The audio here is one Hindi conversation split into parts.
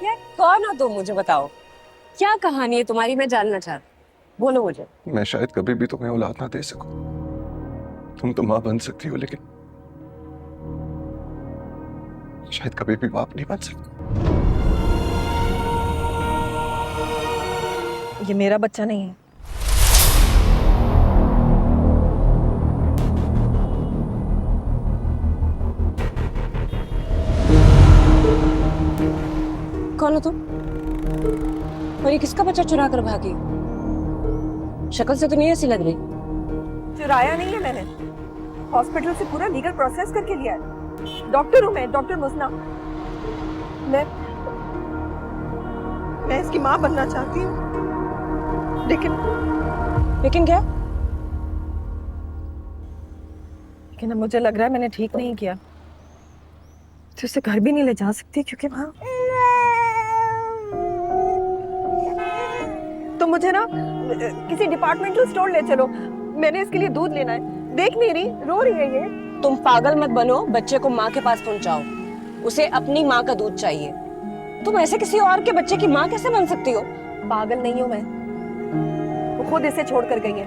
यार कौन हो तुम, मुझे बताओ क्या कहानी है तुम्हारी, मैं जानना चाहती। बोलो मुझे। मैं शायद कभी भी तुम्हें औलाद ना दे सकूं। तुम तो मां बन सकती हो, लेकिन शायद कभी भी बाप नहीं बन सकता। ये मेरा बच्चा नहीं है। कौन हो तुम और ये किसका बच्चा चुरा कर भागी? शक्ल से तो नहीं ऐसी लग रही। चुराया नहीं है मैंने, हॉस्पिटल से पूरा लीगल प्रोसेस करके लिया है। डॉक्टर हूँ मैं, डॉक्टर मुस्ना। मैं इसकी माँ बनना चाहती हूँ, लेकिन क्या? लेकिन अब मुझे लग रहा है मैंने ठीक नहीं किया। तो उसे घर भी नहीं ले जा सकती क्योंकि वहाँ तो मुझे ना किसी डिपार्टमेंटल स्टोर ले चलो, मैंने इसके लिए दूध लेना है। देख नहीं रही, रो रही है ये। तुम पागल मत बनो, बच्चे को माँ के पास पहुंचाओ। उसे अपनी माँ का दूध चाहिए। तुम ऐसे किसी और के बच्चे की माँ कैसे बन सकती हो? पागल नहीं हूँ मैं, वो खुद इसे छोड़ कर गई है।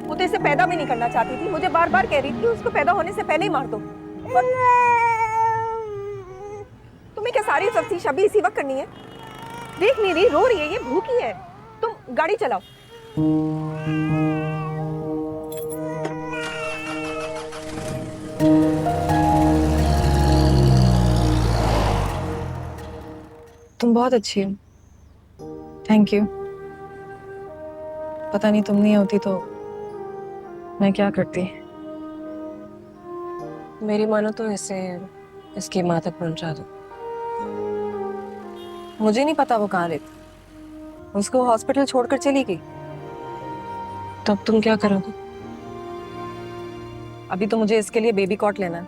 वो तो इसे पैदा भी नहीं करना चाहती थी, मुझे बार बार कह रही थी उसको पैदा होने से पहले ही मार दो। तुम्हें क्या सारी तफ्तीश अभी इसी वक्त करनी है? देख नहीं रही, रो रही है ये, भूखी है। तुम गाड़ी चलाओ। तुम बहुत अच्छी हो, थैंक यू। पता नहीं तुम नहीं होती तो मैं क्या करती। मेरी मानो तो इसे इसकी माँ तक पहुंचा दो। मुझे नहीं पता वो कहाँ रहती, उसको हॉस्पिटल छोड़कर चली गई। तब तुम क्या करोगे? अभी तो मुझे इसके लिए बेबी कॉट लेना है।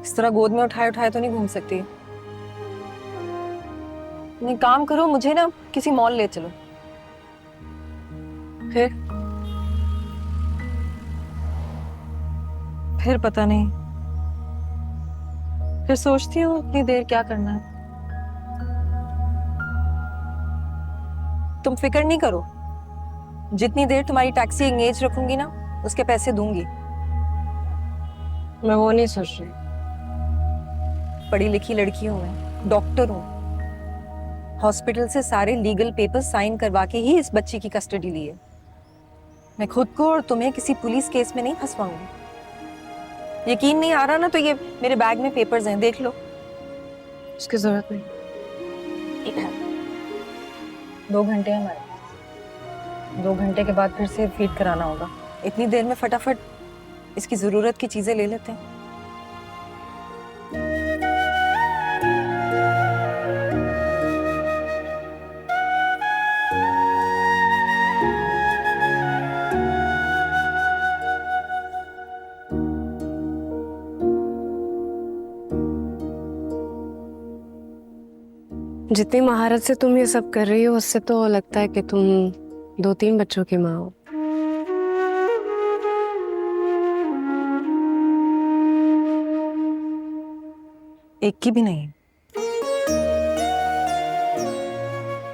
इस तरह गोद में उठाए उठाए तो नहीं घूम सकती। नहीं, काम करो, मुझे ना किसी मॉल ले चलो। फिर फिर पता नहीं, फिर सोचती हूँ इतनी देर क्या करना है। तुम फिक्र नहीं करो, जितनी देर तुम्हारी टैक्सी एंगेज रखूंगी ना उसके पैसे दूंगी। मैं वो नहीं सोच रही। पढ़ी लिखी लड़की हूं मैं, डॉक्टर हूं। हॉस्पिटल से सारे लीगल पेपर साइन करवा के ही इस बच्ची की कस्टडी ली है। मैं खुद को और तुम्हें किसी पुलिस केस में नहीं फंसवाऊंगी। यकीन नहीं आ रहा ना तो ये मेरे बैग में पेपर्स हैं, देख लो। उसकी जरूरत नहीं। 2 घंटे हमारे, 2 घंटे के बाद फिर से फीड कराना होगा। इतनी देर में फटाफट इसकी जरूरत की चीजें ले लेते हैं। जितनी महारत से तुम ये सब कर रही हो उससे तो लगता है कि तुम 2-3 बच्चों की माँ हो। एक की भी नहीं।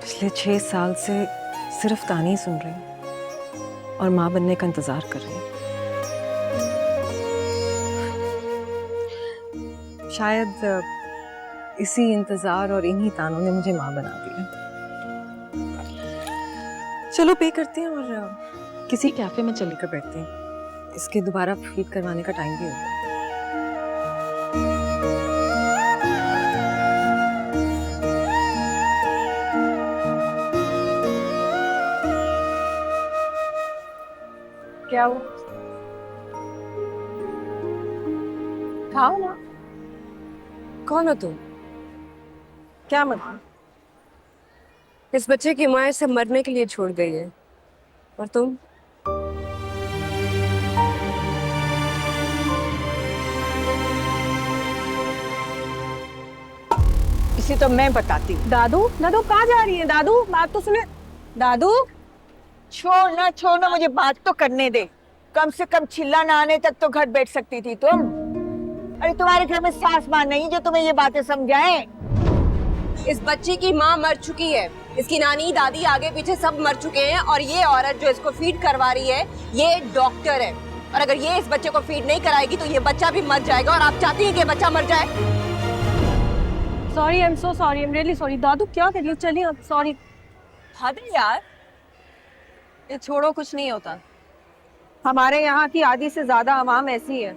पिछले 6 साल से सिर्फ ताने ही सुन रही हूँ और माँ बनने का इंतजार कर रही हूँ। शायद इसी इंतजार और इन्हीं तानों ने मुझे माँ बना दिया। चलो पे करते हैं और किसी कैफे में चलकर बैठते हैं। इसके दोबारा फीड करवाने का टाइम भी हो गया। क्या हुआ? खाओ ना। कौन हो तुम? क्या मतलब? इस बच्चे की माँ इसे मरने के लिए छोड़ गई है और तुम? इसे तो मैं बताती हूँ। दादू, दादू कहाँ जा रही है? दादू बात तो सुने। दादू छोड़ना मुझे बात तो करने दे। कम से कम चिल्ला ना आने तक तो घर बैठ सकती थी तुम। अरे तुम्हारे घर में सास माँ नहीं जो तुम्हें ये बातें समझाएं। इस बच्चे की माँ मर चुकी है, इसकी नानी दादी आगे पीछे सब मर चुके हैं और ये औरत जो इसको फीड करवा रही है ये डॉक्टर है। और अगर ये इस बच्चे को फीड नहीं कराएगी तो ये बच्चा भी मर जाएगा। और आप चाहती हैं कि ये बच्चा मर जाए? Sorry, I am so sorry, I am really sorry. दादू क्या कर रही हो? चलिए अब, सॉरी। हद है यार, ये छोड़ो, कुछ नहीं होता। हमारे यहाँ की आधी से ज्यादा अवाम ऐसी है,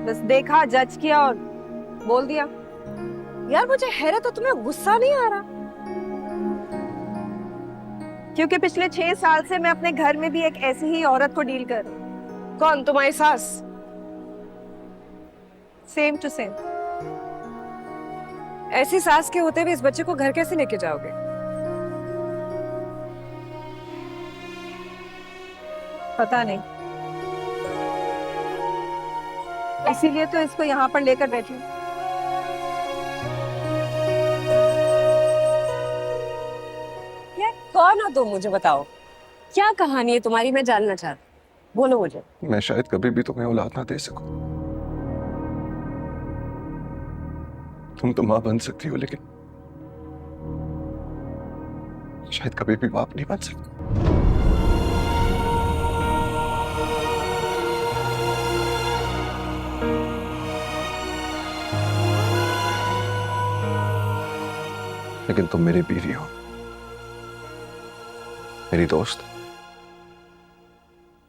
बस देखा, जज किया और बोल दिया। यार मुझे हैरत है, तुम्हें गुस्सा नहीं आ रहा? क्योंकि पिछले 6 साल से मैं अपने घर में भी एक ऐसी ही औरत को डील कर रही हूँ। कौन, तुम्हारी सास? Same to same. ऐसी सास के होते भी इस बच्चे को घर कैसे लेके जाओगे? पता नहीं, इसीलिए तो इसको यहाँ पर लेकर बैठी हूँ। यार कौन हो तुम, मुझे बताओ क्या कहानी है तुम्हारी, मैं जानना चाहती हूँ, बोलो मुझे। मैं शायद कभी भी तुम्हें औलाद ना दे सकूं। तुम तो मां बन सकती हो, लेकिन शायद कभी भी बाप नहीं बन सकता। लेकिन तुम मेरी बीवी हो, मेरी दोस्त,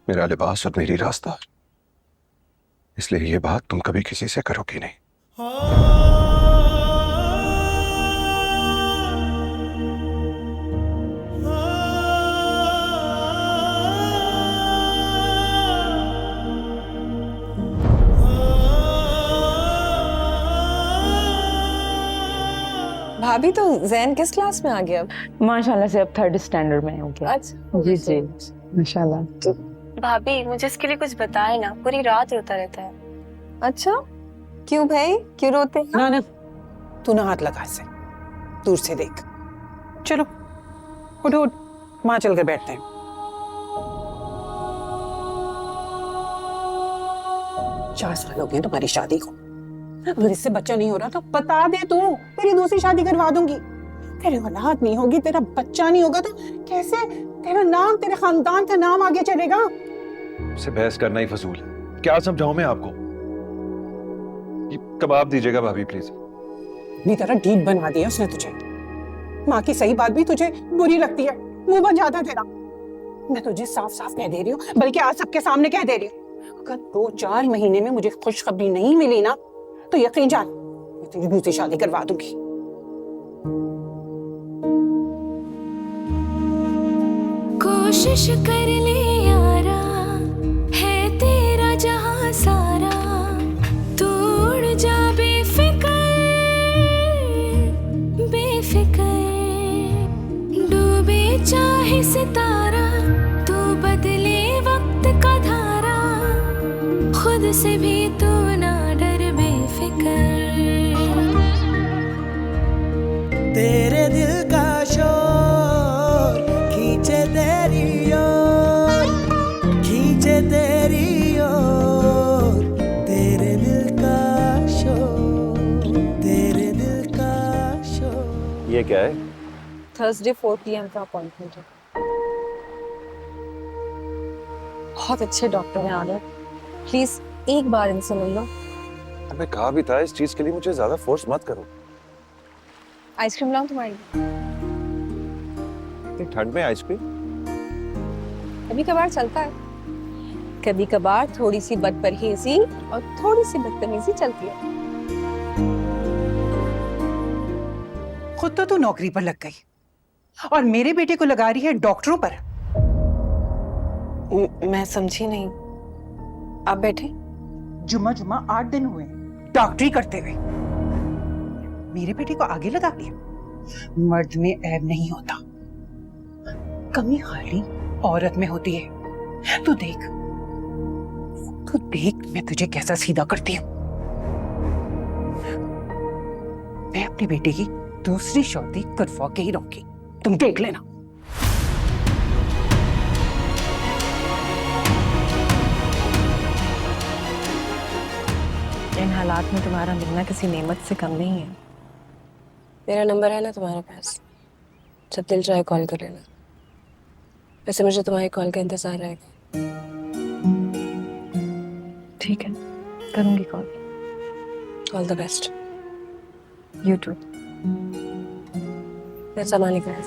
मेरा लिबास और मेरी रास्ता, इसलिए ये बात तुम कभी किसी से करोगी नहीं। भाभी, तो जैन किस क्लास में आ गया अब? माशाल्लाह से अब 3rd स्टैंडर्ड में हो गया। अच्छा, जी जी, माशाल्लाह। भाभी मुझे इसके लिए कुछ बताए ना, पूरी रात रोता रहता है। अच्छा, क्यों भाई, क्यों रोते हैं? ना ना, तू ना हाथ लगा इसे, दूर से देख। चलो उठो उठ, वहां चलकर बैठते हैं। चार साल हो गए तुम्हारी शादी को, अगर इससे बच्चा नहीं हो रहा तो बता दे तू, तेरी दूसरी शादी करवा दूंगी। तेरी औलाद नहीं होगी, तेरा बच्चा नहीं होगा तो कैसे तेरा नाम, तेरे खानदान का नाम आगे चलेगा? से बहस करना ही फजूल है। क्या समझाऊं मैं आपको? ये कबाब दीजिएगा भाभी प्लीज। भी तरह डीप बना दिया उसने तुझे। माँ की सही बात भी तुझे बुरी लगती है, मुंह बन जाता है तेरा। मैं तुझे साफ साफ कह दे रही हूँ, बल्कि आज सबके सामने कह दे रही हूँ, अगर 2-4 महीने में मुझे खुशखबरी नहीं मिली ना तो यकीन जान मैं तेरी दूसरी शादी करवा दूंगी। कोशिश कर ले यारा, है तेरा जहां सारा, तू उड़ जा बेफिक्र बेफिक्र, डूबे चाहे सितारा, तू बदले वक्त का धारा, खुद से भी तू ना डर बेफिक्र। तेरे दिल का शोर खींचे तेरी ओर, खींचे तेरी ओर, तेरे दिल का शोर, तेरे दिल का शोर। ये क्या है? थर्सडे 4 PM का अपॉइंटमेंट है। बहुत अच्छे डॉक्टर हैं आदर, प्लीज एक बार इनसे मिल लो। मैं कहा भी था इस चीज के लिए मुझे ज्यादा फोर्स मत करो। आइसक्रीम लाऊं तुम्हारी? इतनी ठंड में आइसक्रीम? कभी कभार चलता है, कभी कभार थोड़ी सी बदपरहेजी और थोड़ी सी बदतमीजी चलती है। खुद तो तू नौकरी पर लग गई और मेरे बेटे को लगा रही है डॉक्टरों पर। मैं समझी नहीं, आप बैठे। जुम्मा जुम्मा 8 दिन हुए डॉक्टरी करते हुए, मेरे बेटे को आगे लगा दिया। मर्द में ऐब नहीं होता, कमी खाली औरत में होती है। तू देख मैं तुझे कैसा सीधा करती हूँ। मैं अपने बेटे की दूसरी शादी करवा के ही रहूंगी, तुम देख लेना। इन हालात में तुम्हारा मिलना किसी नेमत से कम नहीं है। मेरा नंबर है ना तुम्हारे पास, जब दिल चाहे कॉल कर लेना। वैसे मुझे तुम्हारी कॉल का इंतजार रहेगा। ठीक है, करूंगी call. All the best. You too. मैं सामान निकाल।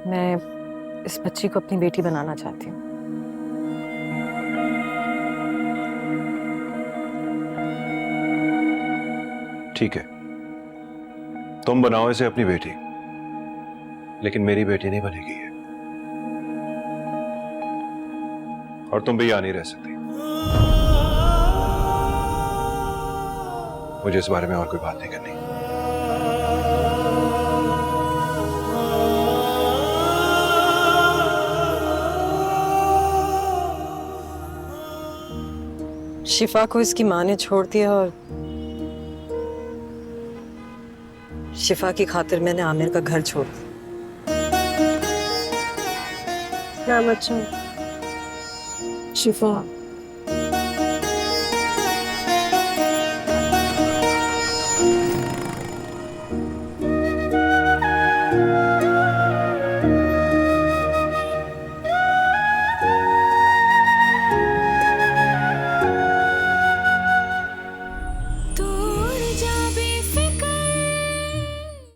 मैं इस बच्ची को अपनी बेटी बनाना चाहती हूँ। ठीक है, तुम बनाओ इसे अपनी बेटी, लेकिन मेरी बेटी नहीं बनेगी ये। और तुम भी यहाँ नहीं रह सकती। मुझे इस बारे में और कोई बात नहीं करनी। शिफा को इसकी माँ ने छोड़ दिया और शिफा की खातिर मैंने आमिर का घर छोड़ दिया। नाम अच्छा शिफा।